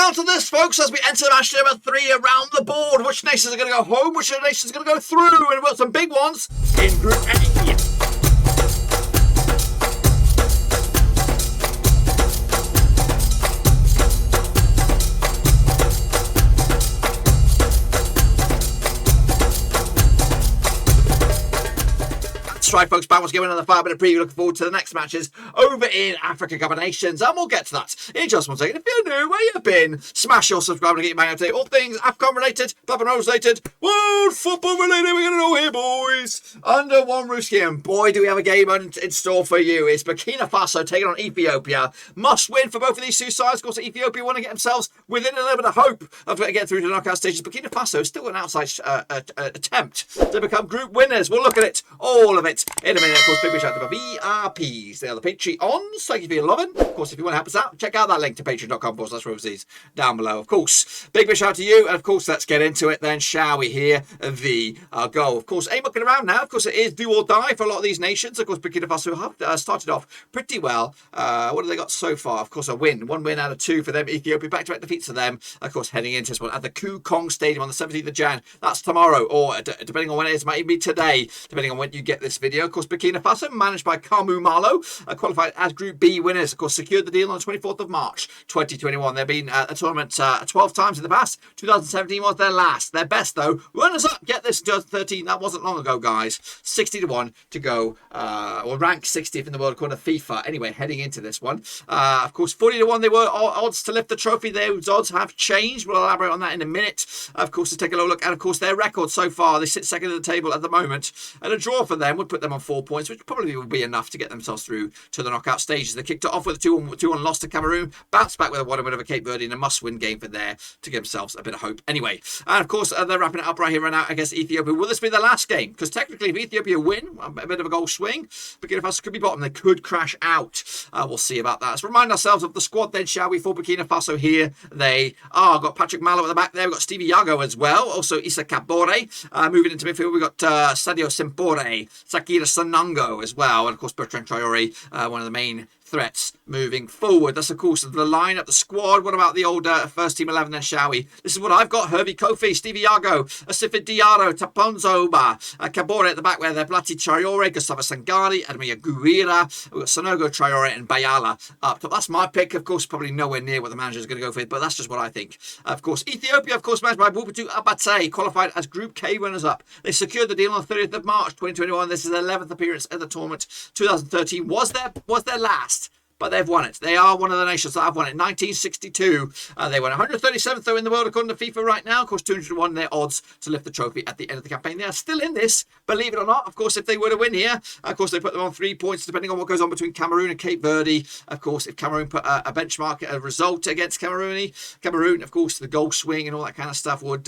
down to this, folks, as we enter match number 3 around the board. Which nations are going to go home? Which nations are going to go through? And we've got some big ones in Group A. Right, folks, back once again with another 5-minute preview. Looking forward to the next matches over in Africa Cup of Nations, and we'll get to that in just 1 second. If you're new, where you been, smash your subscribe and get your bang up to date. All things AFCON related, Club and Rose related, world football related. We're going to know here, boys. Under one roof here, and boy, do we have a game in store for you. It's Burkina Faso taking on Ethiopia. Must win for both of these two sides. Of course, Ethiopia want to get themselves within a little bit of hope of getting through to the knockout stages. Burkina Faso is still an outside attempt to become group winners. We'll look at it, all of it, in a minute. Of course, big shout out to my VRPs. They are the Patreons. Thank you for your loving. Of course, if you want to help us out, check out that link to patreon.com/Roverseas down below. Of course, big shout out to you. And of course, let's get into it then, shall we? Hear the goal. Of course, ain't looking around now. Of course, it is do or die for a lot of these nations. Of course, Burkina Faso have started off pretty well. What have they got so far? Of course, a win. 1 win out of 2 for them. Ethiopia back-to-back defeats for them. Of course, heading into this one at the Kukong Stadium on the 17th of Jan. That's tomorrow, or depending on when it is, might even be today, depending on when you get this video. Of course, Burkina Faso, managed by Kamu Malo, qualified as Group B winners. Of course, secured the deal on the 24th of March 2021. They've been at the tournament 12 times in the past. 2017 was their last. Their best, though. Runners up, get this, 2013. That wasn't long ago, guys. 60-1 to go, or rank 60th in the world according to FIFA. Anyway, heading into this one. Of course, 40-1, they were odds to lift the trophy. Those odds have changed. We'll elaborate on that in a minute. Of course, to take a look at, of course, their record so far. They sit second at the table at the moment. And a draw for them would put them on 4 points, which probably would be enough to get themselves through to the knockout stages. They kicked it off with a 2-1 loss to Cameroon, bounced back with a 1-win over Cape Verde in a must-win game for there to give themselves a bit of hope. Anyway, and of course, they're wrapping it up right here right now against Ethiopia. Will this be the last game? Because technically, if Ethiopia win, a bit of a goal swing, Burkina Faso could be bottom. They could crash out. We'll see about that. Let's remind ourselves of the squad then, shall we, for Burkina Faso here. They got Patrick Malo at the back there. We've got Stevie Yago as well. Also, Issa Kabore. Moving into midfield, we've got Sadio Simpore, Sakira Sanango as well. And of course, Bertrand Traore, one of the main threats moving forward. That's, of course, the lineup, the squad. What about the old first team 11 then, shall we? This is what I've got. Hervé Kofi, Stevie Yago, Asifid Diarra, Taponzo Oba, Kabore at the back where they're Blati Traore, Gustavo Sangari, Admir Guira. We've got Sonogo Traore and Bayala up top. That's my pick. Of course, probably nowhere near what the manager is going to go for, but that's just what I think. Of course, Ethiopia, of course, managed by Bubatu Abate, qualified as Group K runners up. They secured the deal on the 30th of March 2021. This is their 11th appearance at the tournament. 2013 was their last. But they've won it. They are one of the nations that have won it. 1962. They won 137th, though, in the world according to FIFA right now. Of course, 201 their odds to lift the trophy at the end of the campaign. They are still in this, believe it or not. Of course, if they were to win here, of course, they put them on 3 points, depending on what goes on between Cameroon and Cape Verde. Of course, if Cameroon put a benchmark, a result against Cameroon, of course, the goal swing and all that kind of stuff would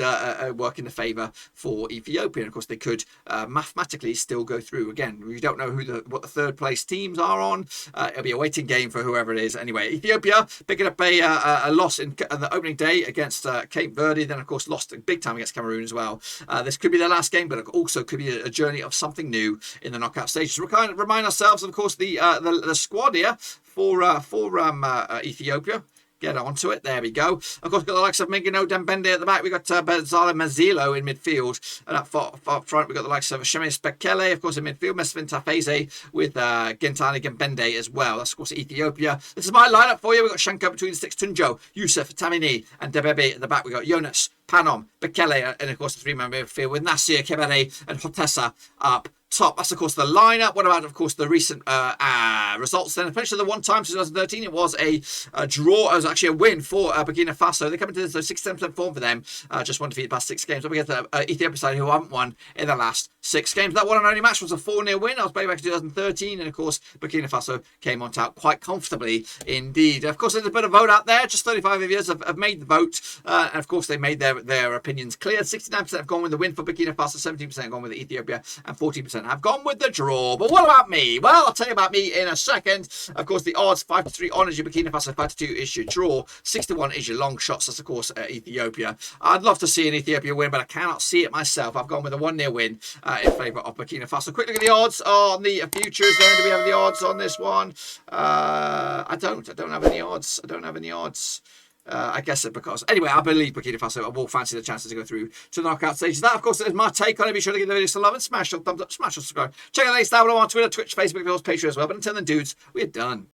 work in the favour for Ethiopia. And, of course, they could mathematically still go through. Again, we don't know what the third place teams are on. It'll be a waiting game for whoever it is. Anyway, Ethiopia picking up a loss in the opening day against Cape Verde, then of course lost big time against Cameroon as well. This could be their last game, but it also could be a journey of something new in the knockout stages. We kind of remind ourselves, of course, the squad here for Ethiopia. Get onto it. There we go. Of course, we've got the likes of Mingino Dembende at the back. We've got Bezala Mazilo in midfield. And up front, we've got the likes of Shemes Bekele, of course, in midfield. Mesfin Tafeze with Gentani Gembende as well. That's, of course, Ethiopia. This is my lineup for you. We've got Shanko between the sticks, Tunjo, Youssef, Tamini, and Debebe at the back. We've got Jonas, Panom, Bekele, and, of course, the three-man midfield with Nasir, Kebere, and Hotessa up top. That's, of course, the lineup. What about, of course, the recent results then? Especially the one time 2013, it was a draw. It was actually a win for Burkina Faso. They come into this 67% form for them. Just one defeat past 6 games. Up against the Ethiopia side, who haven't won in the last 6 games. That one and only match was a 4-0 win. I was back in 2013, and of course, Burkina Faso came on top quite comfortably indeed. Of course, there's a bit of vote out there. Just 35 of you have made the vote, and of course, they made their opinions clear. 69% have gone with the win for Burkina Faso, 17% have gone with Ethiopia, and 14% have gone with the draw. But what about me? Well, I'll tell you about me in a second. Of course, the odds 5-3 on is your Burkina Faso, 5-2 is your draw, 6-1 is your long shots. That's, of course, Ethiopia. I'd love to see an Ethiopia win, but I cannot see it myself. I've gone with a 1-0 win in favour of Burkina Faso. Quick look at the odds on the futures. Then do we have the odds on this one? I don't have any odds. I guess because anyway, I believe Burkina Faso will fancy the chances to go through to the knockout stages. That, of course, is my take on it. Be sure to give the video some love and smash the thumbs up, smash the subscribe. Check out the links down below on Twitter, Twitch, Facebook, Patreon as well. But until then, dudes, we're done.